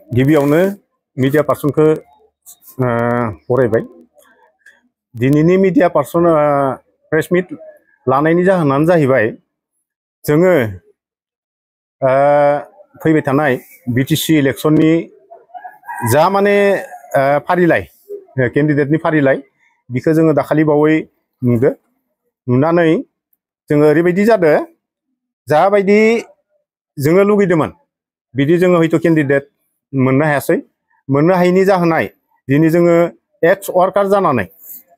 गिबियावनो मीडिया पार्सनखौ बरायबाय। दिनैनि media person press meet लानायनि जाहोनानो जाहैबाय जोङो फैबाय थानाय बीटीसी इलेक्शननि जा माने फारिलाइ कैंडिडेटनि फारिलाइ बिखौ जोङो दाखालि बावै नुनानै जोङो ओरैबायदि जादों जाबायदि जोङो लुगैदोंमोन बिदि जोङो हयथ' कैंडिडेट मोननो हायासै। मोननो हायैनि जाहोनाय दिनै जोङो एक्स वार्कार जानानै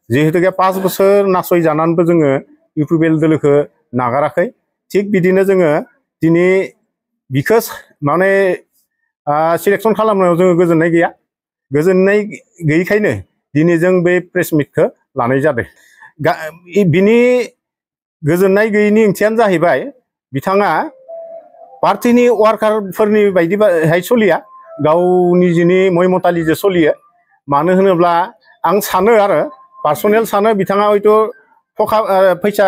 जिहेतुके 5 बोसोर नासय जानानैबो जोङो इउपिपिएल दोलोखौ नागाराखै। थिग बिदिनो जोङो दिनै बिखौ माने सिलेक्शन खालामनायाव जोङो गोजोननाय गैया। गोजोननाय गैयैखायनो दिनै जों बे प्रेस मिटखौ लानाय जादों। बिनि गोजोननाय गैयैनि ओंथियानो जाहैबाय बिथाङा पार्टीनि वार्कारफोरनि बायदिहाय सोलिया, गावनि जिनि मयमतालिजों सोलियो। मानो होनोब्ला आं सानो आरो पार्सनेल सानो बिथाङा हयथ' फैसा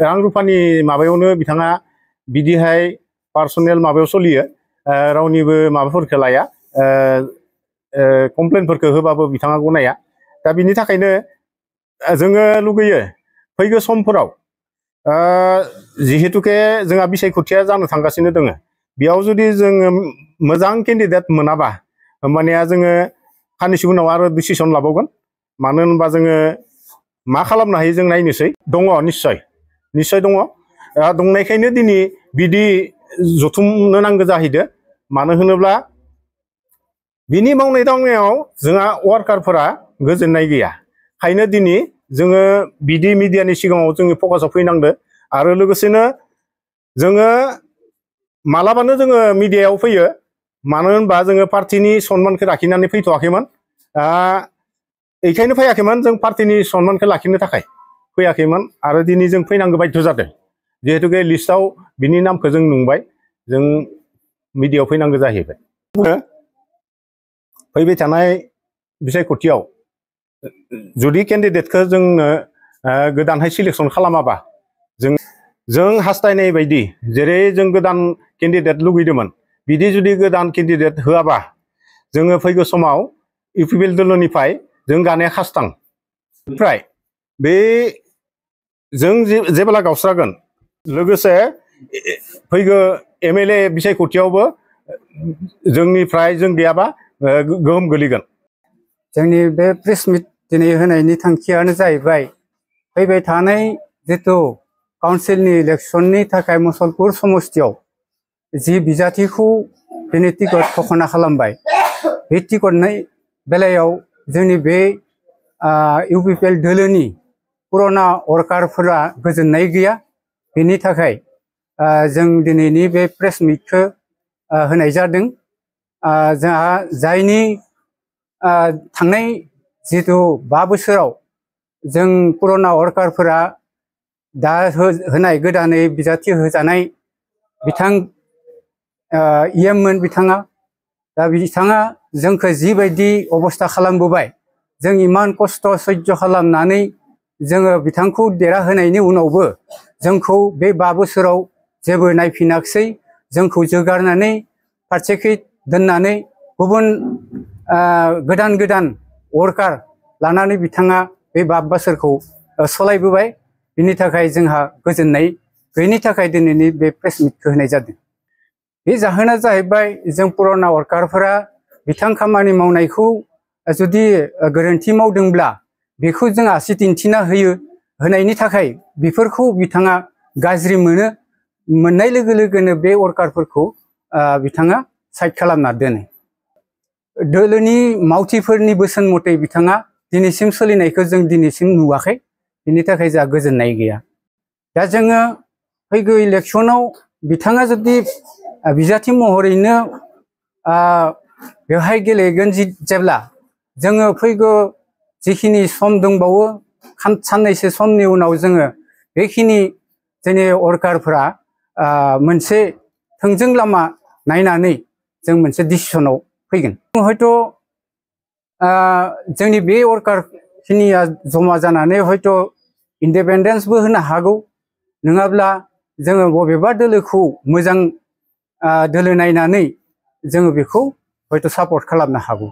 रां रुफानि माबायावनो बिथाङा बिदिहाय पार्सनेल माबायाव सोलियो, रावनिबो माबाफोरखौ लाया, कमप्लेनफोरखौ होबाबो बिथाङा गनाया। दा बिनि थाखायनो जोङो लुगैयो फैगौ समफोराव जिहेतुके जोंहा बिसायख'थिया जानो थांगासिनो दङ, बेयाव जुदि जोङो मोजां केन्डिडेट मोनाबा होमबानिया जोङो साननैसो उनाव आरो डिसिसन लाबावगोन। मानो होनबा जोङो मा खालामनो हायो जों नायनोसै। दङ निस्सय दङ। दंनायखायनो दिनै बिदि जथुमनो नांगौ जाहैदों। मानो होनोब्ला बिनि मावनाय दांनायाव जोंहा वार्कारफोरा गोजोननाय गैया। खायनो दिनै जोङो बिदि मिडियानि सिगाङाव जोङो फकासाव फैनांदो। आरो लोगोसेनो जोङो मालाबानो जोङो मिडियायाव फैयो। मानो होनबा जोङो पार्टीनि सनमानखौ लाखिनानै फैथ'वाखैमोन। बेखायनो फैयाखैमोन, जों पार्टीनि सनमानखौ लाखिनो थाखाय फैयाखैमोन। आरो दिनै जों फैनांगौ बाध्य जादों। जिहेतुके लिस्टआव बिनि नामखौ जों नुबाय, जों मिडियायाव फैनांगौ जाहैबाय। फैबाय थानाय बिसायख'थियाव जुदि केन्डिडेटखौ जोंनो गोदानहाय सिलेक्शन खालामाबा जों हास्थायनाय बायदि जेरै जों गोदान केन्डिडेट लुगैदोंमोन बिदि जुदि गोदान केन्डिडेट होआबा जोङो फैगौ समाव इउपिपिएल दोलोनिफ्राय जों गानाया खास्तां। ओमफ्राय बे जों जेब्ला गावस्रागोन लोगोसे फैगौ एमएलए बिसायख'थियावबो जोंनिफ्राय जों गैयाबा गोहोम गोलैगोन। जोंनि बे प्रेस मिट दिनै होनायनि थांखियानो जाहैबाय फैबाय थानाय जितु काउन्सिलनि इलेक्शननि थाखाय मुसलपुर समस्तियाव जि बिजाथिखौ दिनै टिकट घोषणा खालामबाय, बे टिकटनि बेलायाव जोंनि बे इउपिपिएल दोलोनि पुराना वर्कारफोरा गोजोननाय गैया। बेनि थाखाय जों दिनैनि बे प्रेस मिटखौ होनाय जादों। जोंहा जायनि थांनाय जितु 5 बोसोराव जों पुराना वर्कारफोरा दा होनाय गोदानै बिजाथि होजानाय बिथां इएममोन बिथाङा। दा बिथाङा जोंखौ जिबायदि अबस्था खालामबोबाय, जों इमान खस्थ' सैज्य खालामनानै जोङो बिथांखौ देरहाहोनायनि उनावबो जोंखौ बे 5 बोसोराव जेबो नायफिनाखिसै। जोंखौ जोगारनानै फारसेखै दोननानै गुबुन गोदान वर्कार लानानै बिथाङा बे 5 बोसोरखौ सालायबोबाय। बिनि थाखाय जोंहा गोजोननाय गैयिनि थाखाय दिनैनि बे प्रेस मिटखौ होनाय जादों। बे जाहोना जाहैबाय जों पुराना वर्कारफोरा बिथां खामानि मावनायखौ जुदि गोरोन्थि मावदोंब्ला बेखौ जों आसि दिन्थिना होनायनि थाखाय बेफोरखौ बिथाङा गाज्रि मोनो। मोननाय लोगो लोगोनो बे वर्कारफोरखौ बिथाङा साइड खालामना दोनो। दोलोनि मावथिफोरनि बोसोन मथे बिथाङा दिनैसिम सोलिनायखौ जों दिनैसिम नुवाखै। बिनि थाखाय जोंहा गोजोननाय गैया। दा जोङो फैगौ इलेक्शनाव बिथाङा जुदि बिजाथि महरैनो बेवहाय गेलेगोन, जेब्ला जोङो फैगौ जिखिनि सम दंबावो साननैसो समनि उनाव जोङो बेखिनि जोंनि वर्कारफोरा मोनसे थोंजों लामा नायनानै जों मोनसे डिसिसनाव फैगोन। हयथ' जोंनि बे वर्कारखिनिया जमा जानानै हयथ' इन्डिपेन्डेन्सबो होनो हागौ। नङाब्ला जोङो बबेबा दोलोखौ मोजां दोलो नायनानै जोङो बेखौ हयथ' सापर्ट खालामनो हागौ।